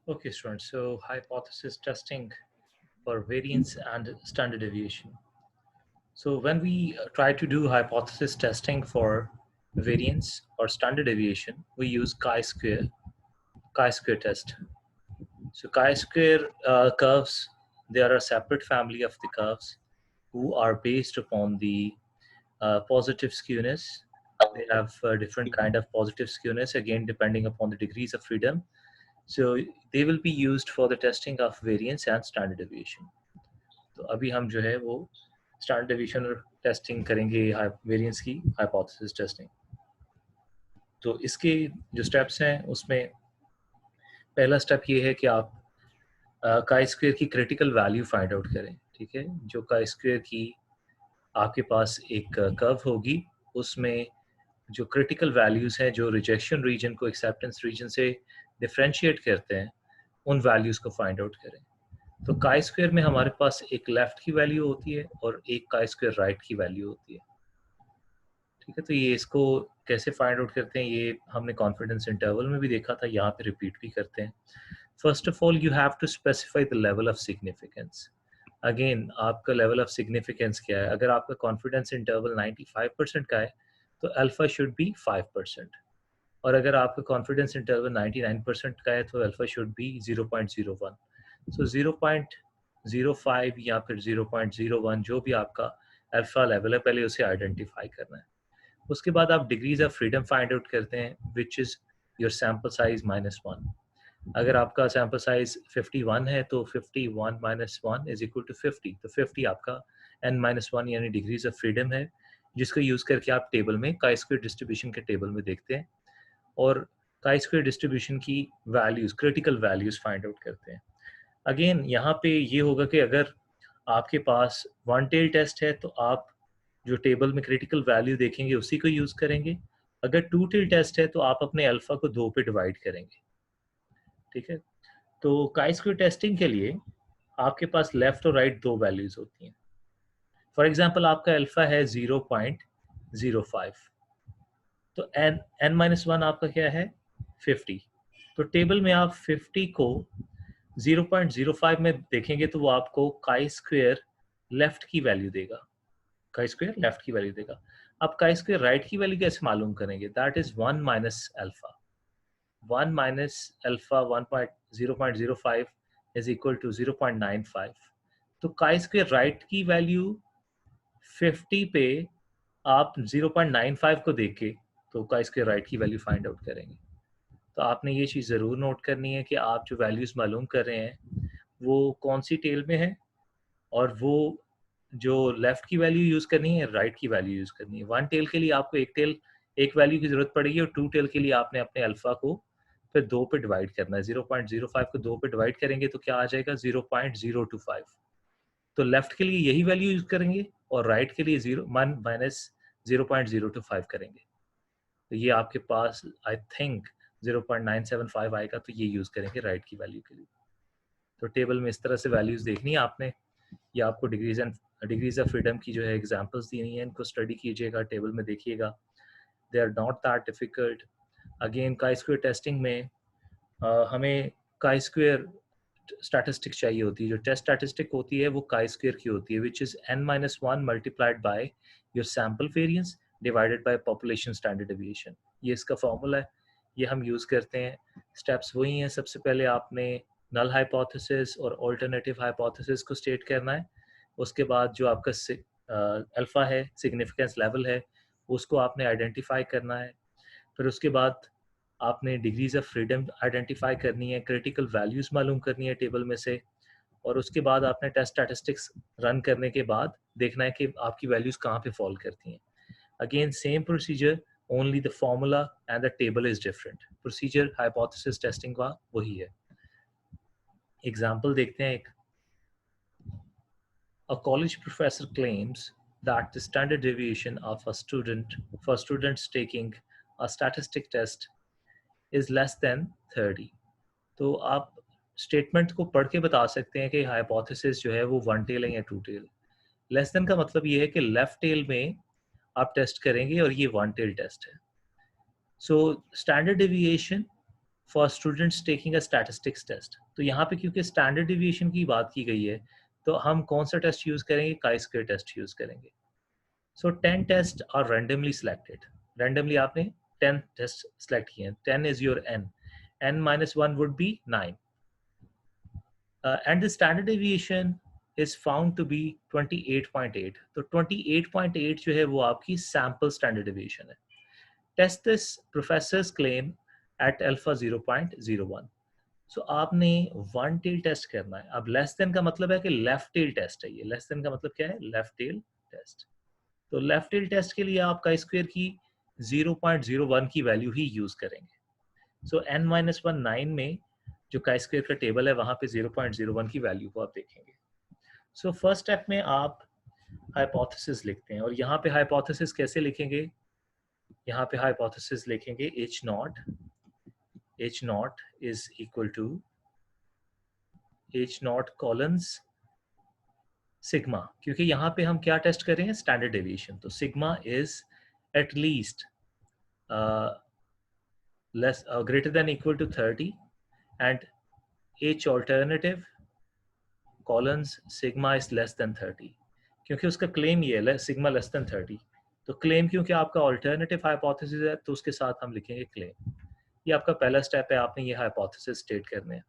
Okay, students. So hypothesis testing for variance and standard deviation. So when we try to do hypothesis testing for variance or standard deviation, we use chi-square test. So chi-square curves, they are a separate family of the curves who are based upon the positive skewness. They have different kind of positive skewness, again depending upon the degrees of freedom. So they will be used for the testing of variance and standard deviation. तो अभी हम जो है वो standard deviation testing करेंगे variance की hypothesis testing. तो इसके जो स्टेप्स हैं उसमें पहला स्टेप ये है कि आप काई स्क्वायर की क्रिटिकल वैल्यू फाइंड आउट करें. ठीक है, जो काई स्क्वायर की आपके पास एक कर्व होगी उसमें जो क्रिटिकल वैल्यूज़ हैं जो रिजेक्शन रीजन को एक्सेप्टेंस रीजन से डिफ्रेंशिएट करते हैं उन वैल्यूज़ को फाइंड आउट करें. तो काई स्क्वायर में हमारे पास एक लेफ्ट की वैल्यू होती है और एक काई स्क्वायर राइट की वैल्यू होती है. ठीक है, तो ये इसको कैसे फाइंड आउट करते हैं ये हमने कॉन्फिडेंस इंटरवल में भी देखा था, यहाँ पे रिपीट भी करते हैं. First of all you have to specify the level of significance. Again आपका लेवल ऑफ सिग्निफिकेंस क्या है. अगर आपका कॉन्फिडेंस इंटरवल 95% का है तो अल्फा शुड बी 5%. और अगर आपका कॉन्फिडेंस इंटरवल 99% का है तो अल्फा शुड बी 0.01. सो 0.05 या फिर 0.01 जो भी आपका अल्फा लेवल है पहले उसे आइडेंटिफाई करना है. उसके बाद आप degrees of freedom find out करते हैं which is your sample size -1. अगर आपका सैम्पल साइज 51 है तो 51 - 1 इज इक्वल टू 50. तो 50 आपका n-1 यानी डिग्रीज ऑफ फ्रीडम है जिसको यूज़ करके आप टेबल में काई स्क्वायर डिस्ट्रीब्यूशन के टेबल में देखते हैं और काई स्क्वायर डिस्ट्रीब्यूशन की values critical values find out करते हैं. अगेन यहाँ पे ये होगा कि अगर आपके पास वन टेल टेस्ट है तो आप जो टेबल में क्रिटिकल वैल्यू देखेंगे उसी को यूज़ करेंगे. अगर टू टेल टेस्ट है तो आप अपने अल्फा को 2 पे डिवाइड करेंगे. ठीक है, तो काई स्क्वायर टेस्टिंग के लिए आपके पास लेफ्ट और राइट दो वैल्यूज़ होती हैं. फॉर एग्जांपल आपका अल्फा है 0.05 तो n-1 आपका क्या है 50. तो टेबल में आप 50 को 0.05 में देखेंगे तो वो आपको काई स्क्वायर लेफ्ट की वैल्यू देगा. काई स्क्वायर लेफ्ट की वैल्यू देगा. आप काई स्क्वायर राइट की वैल्यू कैसे मालूम करेंगे. That is 1 minus alpha. 1 minus alpha 0.05 is equal to 0.95. तो काई स्क्वायर राइट की वैल्यू 50 पे आप 0.95 को देख के तो काई स्क्वायर राइट की वैल्यू फाइंड आउट करेंगे. तो आपने ये चीज़ ज़रूर नोट करनी है कि आप जो वैल्यूज़ मालूम कर रहे हैं वो कौन सी टेल में है और वो जो लेफ्ट की वैल्यू यूज़ करनी है राइट की वैल्यू यूज़ करनी है. वन टेल के लिए आपको एक वैल्यू की ज़रूरत पड़ेगी और टू टेल के लिए आपने अपने अल्फ़ा को फिर 2 पे डिवाइड करना है. 0.05 को 2 पे डिवाइड करेंगे तो क्या आ जाएगा 0.025. तो लेफ्ट के लिए यही वैल्यू यूज़ करेंगे और राइट के लिए 1 माइनस 0.025 करेंगे. तो ये आपके पास आई थिंक 0.975 आएगा. तो ये यूज़ करेंगे राइट की वैल्यू के लिए. तो टेबल में इस तरह से वैल्यूज़ देखनी है आपने. ये आपको डिग्रीज ऑफ फ्रीडम की जो है एग्जांपल्स दी हुई हैं, इनको स्टडी कीजिएगा, टेबल में देखिएगा. They are not that difficult. Again chi square testing में हमें काई स्क्वायर स्टैटिस्टिक चाहिए होती है. जो टेस्ट स्टैटिस्टिक होती है वो काई स्क्वायर की होती है which is n-1 multiplied by your sample variance divided by population standard deviation. ये इसका फॉर्मूला है, ये हम यूज़ करते हैं. स्टेप्स वही हैं. सबसे पहले आपने नल हाइपोथेसिस और अल्टरनेटिव हाइपोथेसिस को स्टेट करना है. उसके बाद जो आपका अल्फा है सिग्निफिकेंस लेवल है उसको आपने आइडेंटिफाई करना है. फिर उसके बाद आपने डिग्रीज ऑफ फ्रीडम आइडेंटिफाई करनी है, क्रिटिकल वैल्यूज़ मालूम करनी है टेबल में से. और उसके बाद आपने टेस्ट स्टैटिस्टिक्स रन करने के बाद देखना है कि आपकी वैल्यूज़ कहाँ पे फॉल करती हैं. Again same procedure, only the formula and the table is different. Procedure hypothesis testing का वही है. एग्जाम्पल देखते हैं एक. A college professor claims that the standard deviation of a student for students taking a statistic test is less than 30. तो आप statement को पढ़ के बता सकते हैं कि हाइपोथेसिस जो है वो वन टेल है या टू टेल. लेस देन का मतलब ये है कि लेफ्ट टेल में आप टेस्ट करेंगे और ये वन टेल टेस्ट है. So standard deviation for students taking a statistics test. तो यहाँ पे क्योंकि स्टैंडर्ड डिविएशन की बात की गई है, तो हम कौन सा टेस्ट यूज़ करेंगे? काई स्क्वायर टेस्ट यूज़ करेंगे। So 10 test are randomly selected. Randomly आपने 10 टेस्ट सेलेक्ट किए हैं। 10 is your n, n minus 1 would be 9, and the standard deviation is found to be 28.8। तो 28.8 जो है वो आपकी सैम्पल स्टैंडर्ड डिविएशन है। Test this professor's claim at alpha 0.01। सो आपने वन टेल टेस्ट करना है। अब लेस देन का मतलब है कि लेफ्ट टेल टेस्ट है। ये लेस देन का मतलब क्या है? Left tail test. तो लेफ्ट टेल टेस्ट के लिए आप काई स्क्वायर की 0.01 की वैल्यू ही यूज करेंगे। सो n-1 9 में जो काई स्क्वायर का टेबल है वहां पे 0.01 की वैल्यू को आप देखेंगे। सो फर्स्ट स्टेप में आप हाइपोथेसिस लिखते हैं, और यहाँ पे हाइपोथेसिस कैसे लिखेंगे? यहाँ पे हाइपोथेसिस लिखेंगे H not is equal to H not colons sigma, क्योंकि यहाँ पे हम क्या टेस्ट कर रहे हैं? Standard deviation. तो sigma is at least less greater than equal to 30, and H alternative colons sigma is less than 30, क्योंकि उसका क्लेम ये है सिग्मा लेस देन 30। तो क्लेम क्योंकि आपका ऑल्टरनेटिव हाइपोथेसिस है तो उसके साथ हम लिखेंगे क्लेम। ये आपका पहला स्टेप है, आपने ये हाइपोथेसिस स्टेट करने हैं।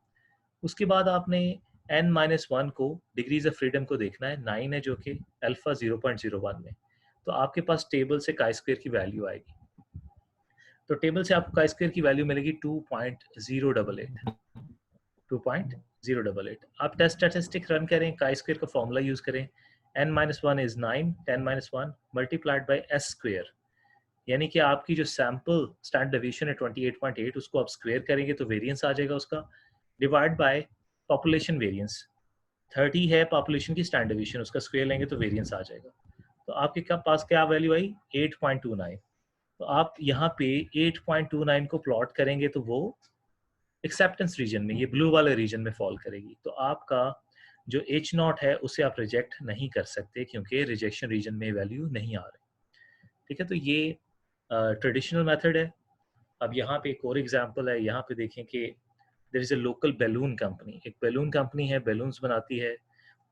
उसके बाद आपने n-1 को डिग्रीज ऑफ फ्रीडम को देखना है। 9 है जो कि अल्फा 0.01 में। तो आपके पास टेबल से काई स्क्वायर की वैल्यू आएगी। तो टेबल से आपको काई स्क्वायर की वैल्यू मिलेगी 2.088। 2.088। आप टेस्ट स्टैटिस्टिक रन करें, काई स्क्वायर का फॉर्मूला यूज करें। n-1 is 9, 10-1 multiplied by s square, यानी कि आपकी जो सैंपल स्टैंडर्ड डेविएशन है 28.8, उसको आप स्क्वायर करेंगे तो वेरिएंस आ जाएगा उसका, डिवाइड बाय पॉपुलेशन वेरिएंस। 30 है पॉपुलेशन की स्टैंडर्ड डेविएशन, उसका स्क्वायर लेंगे तो वेरिएंस आ जाएगा। तो आपके पास क्या वैल्यू आई? 8.29। तो आप यहाँ पे 8.29 को प्लॉट करेंगे तो वो एक्सेप्टेंस रीजन में, ये ब्लू वाले रीजन में फॉल करेगी। तो आपका जो H नॉट है उसे आप रिजेक्ट नहीं कर सकते क्योंकि रिजेक्शन रीजन में वैल्यू नहीं आ रही। ठीक है, तो ये ट्रेडिशनल मेथड है। अब यहाँ पे एक और एग्जांपल है। यहाँ पे देखें कि there is a local balloon company. एक बैलून कंपनी है, बैलून्स बनाती है।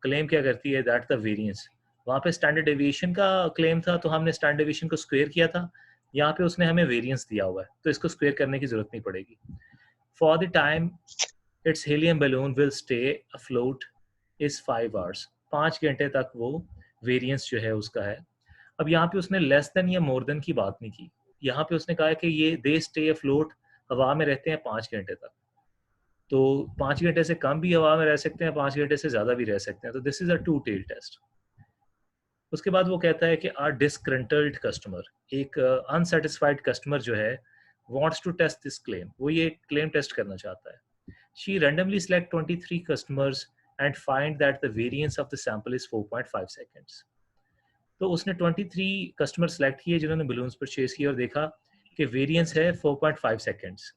क्लेम क्या करती है? That the variance. वहाँ पे स्टैंडर्ड डेविएशन का क्लेम था तो हमने स्टैंडर्ड डेविएशन को स्क्वायर किया था। यहाँ पे उसने हमें वेरिएंस दिया हुआ है तो इसको स्क्वायर करने की जरूरत नहीं पड़ेगी। For the time it's helium balloon will stay afloat is 5 hours. 5 घंटे तक वो वेरिएंस जो है उसका है। अब यहाँ पे उसने लेस देन या मोर देन की बात नहीं की। यहाँ पे उसने कहा है कि ये दे स्टे अफ्लोट, हवा में रहते हैं 5 घंटे तक। तो 5 घंटे से कम भी हवा में रह सकते हैं, 5 घंटे से ज़्यादा भी रह सकते हैं। तो this is a two tail test. उसके बाद वो कहता है कि आर डिसग्रंटल्ड कस्टमर, एक अनसेटिस्फाइड कस्टमर जो है wants to test this claim, वो ये क्लेम टेस्ट करना चाहता है। She randomly select 23 customers and find that the variance of the sample is 4.5 seconds। तो उसने 23 कस्टमर सेलेक्ट किए जिन्होंने बलून्स परचेज किए और देखा कि वेरिएंस है 4.5 seconds.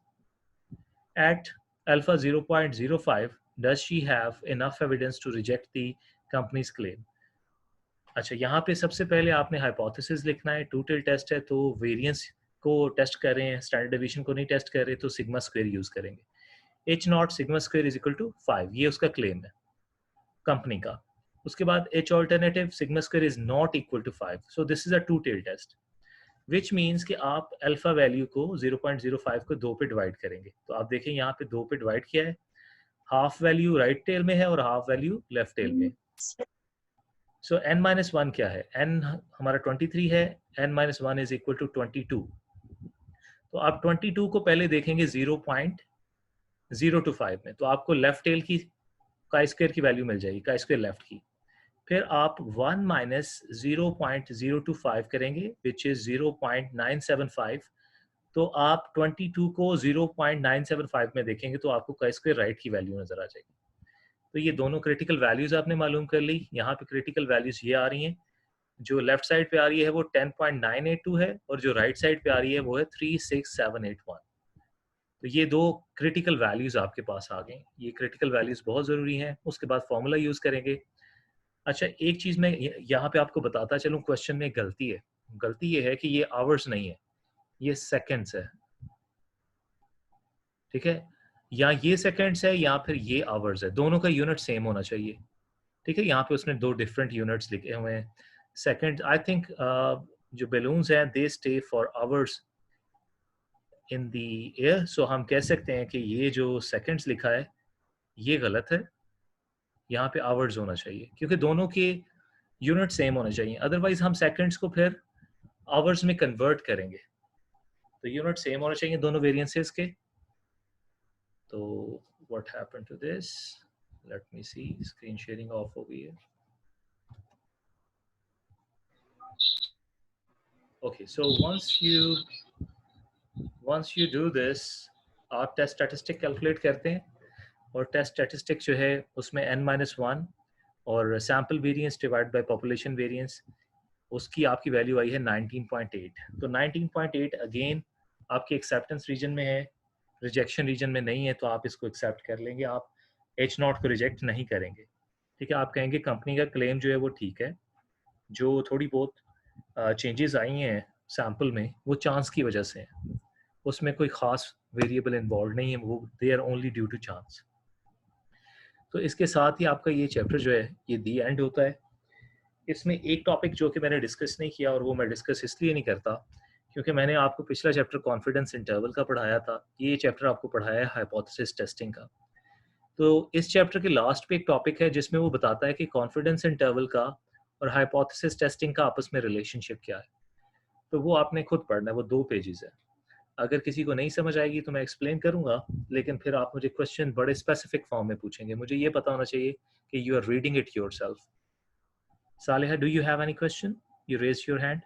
At alpha 0.05 does she have enough evidence to reject the company's claim। अच्छा, यहाँ पे सबसे पहले आपने हाइपोथेसिस लिखना है। टू टेल टेस्ट है तो वेरिएंस को टेस्ट कर रहे हैं, स्टैंडर्ड डेविएशन को नहीं टेस्ट कर रहे, तो सिग्मा स्क्वायर यूज करेंगे। H not sigma square is equal to 5, ये उसका क्लेम है कंपनी का। उसके बाद H alternative sigma square is not equal to 5, so this is a two tail test, which means कि आप अल्फा वैल्यू को 0.05 को 2 पे डिवाइड करेंगे। तो आप देखें यहाँ पे 2 पे डिवाइड किया है, हाफ वैल्यू राइट टेल में है और हाफ वैल्यू लेफ्ट टेल में। सो n-1 क्या है? n हमारा 23 है, n-1 इज इक्वल टू 22। तो आप 22 को पहले देखेंगे 0.025 में, तो आपको लेफ्ट टेल की काई स्क्वायर की वैल्यू मिल जाएगी, काई स्क्वायर लेफ्ट की। फिर आप 1 माइनस 0.025 करेंगे विच इज 0.975। तो आप 22 को 0.975 में देखेंगे तो आपको काई स्क्वायर राइट की वैल्यू नजर आ जाएगी। तो ये दोनों क्रिटिकल वैल्यूज आपने मालूम कर ली। यहाँ पे क्रिटिकल वैल्यूज ये आ रही हैं, जो लेफ्ट साइड पे आ रही है वो 10.982 है और जो राइट साइड पे आ रही है वो है 36781। तो ये दो क्रिटिकल वैल्यूज आपके पास आ गए। ये क्रिटिकल वैल्यूज बहुत ज़रूरी हैं। उसके बाद फॉर्मूला यूज़ करेंगे। अच्छा, एक चीज़ मैं यहाँ पे आपको बताता चलूँ, क्वेश्चन में गलती है। गलती ये है कि ये आवर्स नहीं है, ये सेकेंड्स है। ठीक है, या ये सेकंड्स है या फिर ये आवर्स है, दोनों का यूनिट सेम होना चाहिए। ठीक है, यहाँ पे उसने 2 डिफरेंट यूनिट्स लिखे हुए हैं। सेकंड आई थिंक जो बलून्स हैं they stay for hours in the air, so हम कह सकते हैं कि ये जो सेकंड्स लिखा है ये गलत है, यहाँ पे आवर्स होना चाहिए क्योंकि दोनों के यूनिट सेम होने चाहिए, अदरवाइज हम सेकंड्स को फिर आवर्स में कन्वर्ट करेंगे। तो यूनिट सेम होने चाहिए दोनों वेरिएंसेस के। तो what happened to this, let me see, screen sharing off हो गई है। Okay, so once you do this, आप टेस्ट स्टैटिस्टिक कैलकुलेट करते हैं और टेस्ट स्टैटिस्टिक जो है उसमें n-1 और sample variance divide by population variance, उसकी आपकी वैल्यू आई है 19.8। तो 19.8 अगेन आपके एक्सेप्टेंस रीजन में है, रिजेक्शन रीजन में नहीं है, तो आप इसको एक्सेप्ट कर लेंगे, आप H0 को रिजेक्ट नहीं करेंगे। ठीक है, आप कहेंगे कंपनी का क्लेम जो है वो ठीक है, जो थोड़ी बहुत चेंजेस आई हैं सैम्पल में वो चांस की वजह से हैं, उसमें कोई ख़ास वेरिएबल इन्वॉल्व नहीं है, वो they are only due to chance. तो इसके साथ ही आपका ये चैप्टर जो है ये दी एंड होता है। इसमें एक टॉपिक जो कि मैंने डिस्कस नहीं किया, और वो मैं डिस्कस इसलिए नहीं करता क्योंकि मैंने आपको पिछला चैप्टर कॉन्फिडेंस इंटरवल का पढ़ाया था, ये चैप्टर आपको पढ़ाया है हाइपोथेसिस टेस्टिंग का। तो इस चैप्टर के लास्ट पे एक टॉपिक है जिसमें वो बताता है कि कॉन्फिडेंस इंटरवल का और हाइपोथेसिस टेस्टिंग का आपस में रिलेशनशिप क्या है। तो वो आपने खुद पढ़ना है, वो 2 पेजेस है। अगर किसी को नहीं समझ आएगी तो मैं एक्सप्लेन करूंगा, लेकिन फिर आप मुझे क्वेश्चन बड़े स्पेसिफिक फॉर्म में पूछेंगे, मुझे ये पता होना चाहिए कि you are reading it yourself. Saliha, do you have any question? You raise your hand.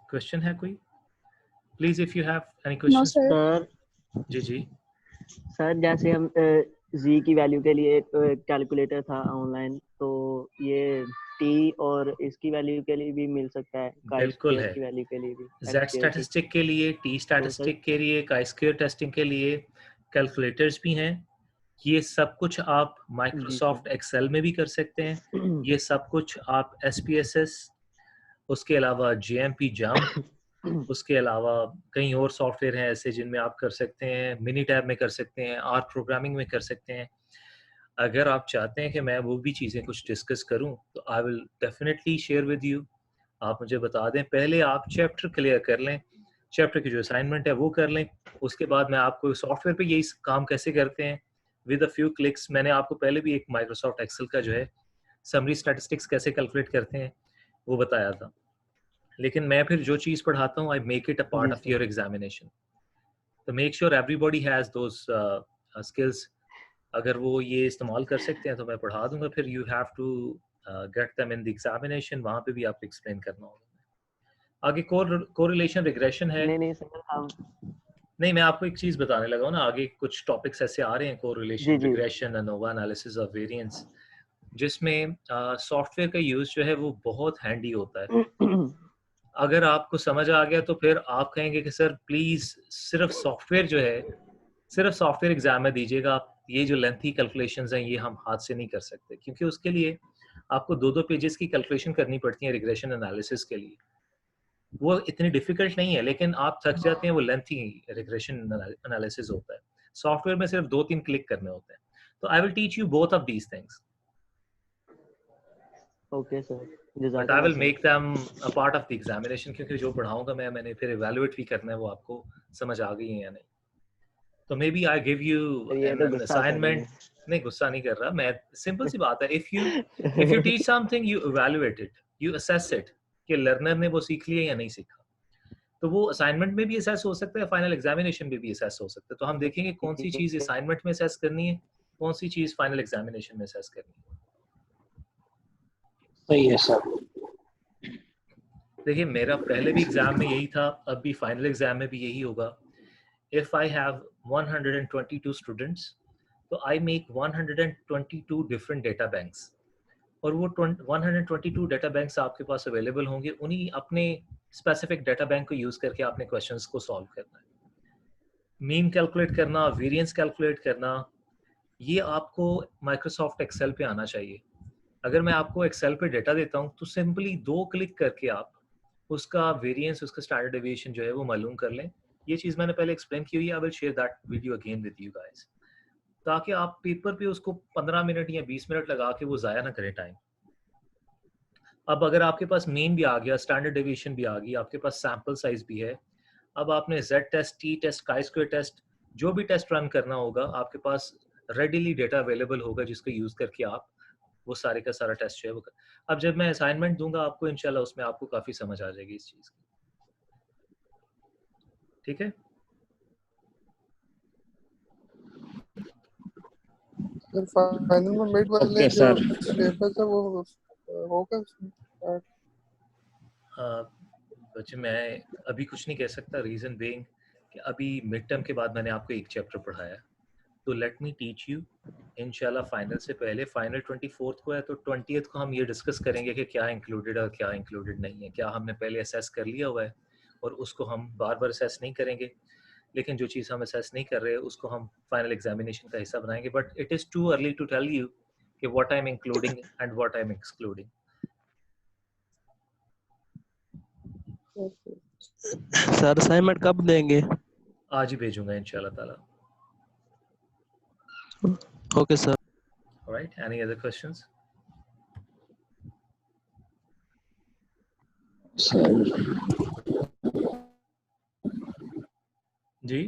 Question है कोई? Please if you have any question. Sir ji ji sir जैसे हम जी की वैल्यू के लिए एक कैलकुलेटर था ऑनलाइन, तो ये टी और इसकी वैल्यू के लिए भी मिल सकता है, काई बिल्कुल स्क्वायर है, की वैल्यू के लिए भी, एक्स जेड स्क्वायर की। स्टैटिस्टिक के लिए, टी तो सर स्टैटिस्टिक के लिए, काई स्क्वायर टेस्टिंग के लिए कैलकुलेटर्स भी हैं। ये सब कुछ आप जी माइक्रोसॉफ्ट सर। एक्सेल में भी कर सकते हैं, ये सब कुछ आप SPSS, उसके अलावा JMP जंप, उसके अलावा कई और सॉफ्टवेयर हैं ऐसे जिनमें आप कर सकते हैं, मिनी टैब में कर सकते हैं, आर प्रोग्रामिंग में कर सकते हैं। अगर आप चाहते हैं कि मैं वो भी चीज़ें कुछ डिस्कस करूं तो I will definitely share with you. आप मुझे बता दें, पहले आप चैप्टर क्लियर कर लें, चैप्टर की जो असाइनमेंट है वो कर लें, उसके बाद मैं आपको सॉफ्टवेयर पे यही काम कैसे करते हैं विद अ फ्यू क्लिक्स, मैंने आपको पहले भी एक माइक्रोसॉफ्ट एक्सेल का जो है समरी स्टैटिस्टिक्स कैसे कैलकुलेट करते हैं वो बताया था। लेकिन मैं फिर जो चीज़ पढ़ाता हूँ I make it a part जी ऑफ सर। योर एग्जामिनेशन, तो make sure everybody has those skills. अगर वो ये इस्तेमाल कर सकते हैं तो मैं पढ़ा दूंगा, फिर you have to get them in the examination, वहाँ पे भी आपको एक्सप्लेन करना होगा। आगे कोरिलेशन रिग्रेशन है। नहीं नहीं सर, हम नहीं, मैं आपको एक चीज़ बताने लगा हूँ ना, आगे कुछ टॉपिक्स ऐसे आ रहे हैं, जी कोरिलेशन जी। Regression, ANOVA analysis of variance, जिसमें सॉफ्टवेयर का यूज़ जो है वो बहुत हैंडी होता है। अगर आपको समझ आ गया तो फिर आप कहेंगे कि सर प्लीज़ सिर्फ सॉफ्टवेयर जो है सिर्फ सॉफ्टवेयर एग्जाम में दीजिएगा, ये जो लेंथी कैलकुलेशंस हैं ये हम हाथ से नहीं कर सकते, क्योंकि उसके लिए आपको 2-2 पेजेस की कैलकुलेशन करनी पड़ती है रिग्रेशन एनालिसिस के लिए। वो इतनी डिफिकल्ट नहीं है, लेकिन आप थक जाते हैं, वो लेंथी रिग्रेशन एनालिसिस होता है। सॉफ्टवेयर में सिर्फ 2-3 क्लिक करने होते हैं। तो I will teach you both of these things, okay sir, but I जज़ाकल्लाह will sir. Make them a part of the examination, क्योंकि जो पढ़ाऊंगा मैंने फिर इवैल्यूएट भी करना है वो आपको समझ आ गई है या नहीं। तो maybe I give you sir ये तो एन गुस्सा कर रहे असाइनमेंट। नहीं, गुस्सा नहीं कर रहा मैं, सिंपल सी बात है, इफ यू हैं। Teach something you evaluate it, you assess it कि लर्नर ने वो सीख लिया या नहीं सीखा। तो वो असाइनमेंट में भी असेस हो सकता है, फाइनल एग्जामिनेशन में भी असेस हो सकता है। तो हम देखेंगे कौन सी चीज़ असाइनमेंट में असेस करनी है, कौन सी चीज़ फाइनल एग्जामिनेशन में असेस करनी है। सही है सर। देखिए, मेरा पहले भी एग्जाम में यही था, अब भी फाइनल एग्जाम में भी यही होगा। इफ आई हैव 122 स्टूडेंट्स, तो I make 122 different data banks, और वो 122 डेटा बैंक्स आपके पास अवेलेबल होंगे, उन्हीं अपने स्पेसिफिक डेटा बैंक को यूज़ करके आपने क्वेश्चंस को सॉल्व करना है। मीन कैलकुलेट करना, वेरिएंस कैलकुलेट करना, ये आपको माइक्रोसॉफ्ट एक्सेल पे आना चाहिए। अगर मैं आपको एक्सेल पे डेटा देता हूँ तो सिंपली 2 क्लिक करके आप उसका वेरिएंस, उसका स्टैंडर्ड डेविएशन जो है वो मालूम कर लें। ये चीज़ मैंने पहले एक्सप्लेन की हुई है, I will share that video again with you guys, ताकि आप पेपर पे उसको 15 मिनट या 20 मिनट लगा के वो ज़ाया ना करें टाइम। अब अगर आपके पास मीन भी आ गया, स्टैंडर्ड डेविएशन भी आ गई, आपके पास सैम्पल साइज भी है, अब आपने Z test, T test, chi square test, जो भी टेस्ट रन करना होगा, आपके पास रेडिली डेटा अवेलेबल होगा जिसको यूज़ करके आप वो सारे का सारा टेस्ट जो है वो कर। अब जब मैं असाइनमेंट दूंगा आपको, इंशाल्लाह उसमें आपको काफ़ी समझ आ जाएगी इस चीज़ की। ठीक है, सर फाइनल में मिड वाले ओके जो सर। सिलेबस है वो होगा उसमें? बच्चे मैं अभी कुछ नहीं कह सकता, रीज़न बेइंग कि अभी मिड टर्म के बाद मैंने आपको एक चैप्टर पढ़ाया, तो लेट मी टीच यू। इंशाल्लाह फाइनल से पहले, फाइनल 24th को है, तो 20th को हम ये डिस्कस करेंगे कि क्या इंक्लूडेड और क्या इंक्लूडेड नहीं है, क्या हमने पहले असेस कर लिया हुआ है और उसको हम बार बार असेस नहीं करेंगे, लेकिन जो चीज़ हम असेस नहीं कर रहे उसको हम फाइनल एग्जामिनेशन का हिस्सा बनाएंगे। But it is too early to tell you कि what I am including and what I am excluding. Sir assignment कब देंगे? आज ही भेजूंगा इंशाल्लाह ताला। Okay sir. Alright, any other questions? जी,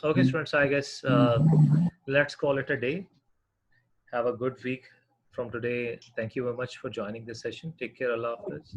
okay students, I guess let's call it a day. Have a good week from today. Thank you very much for joining this session. Take care. Allah Hafiz.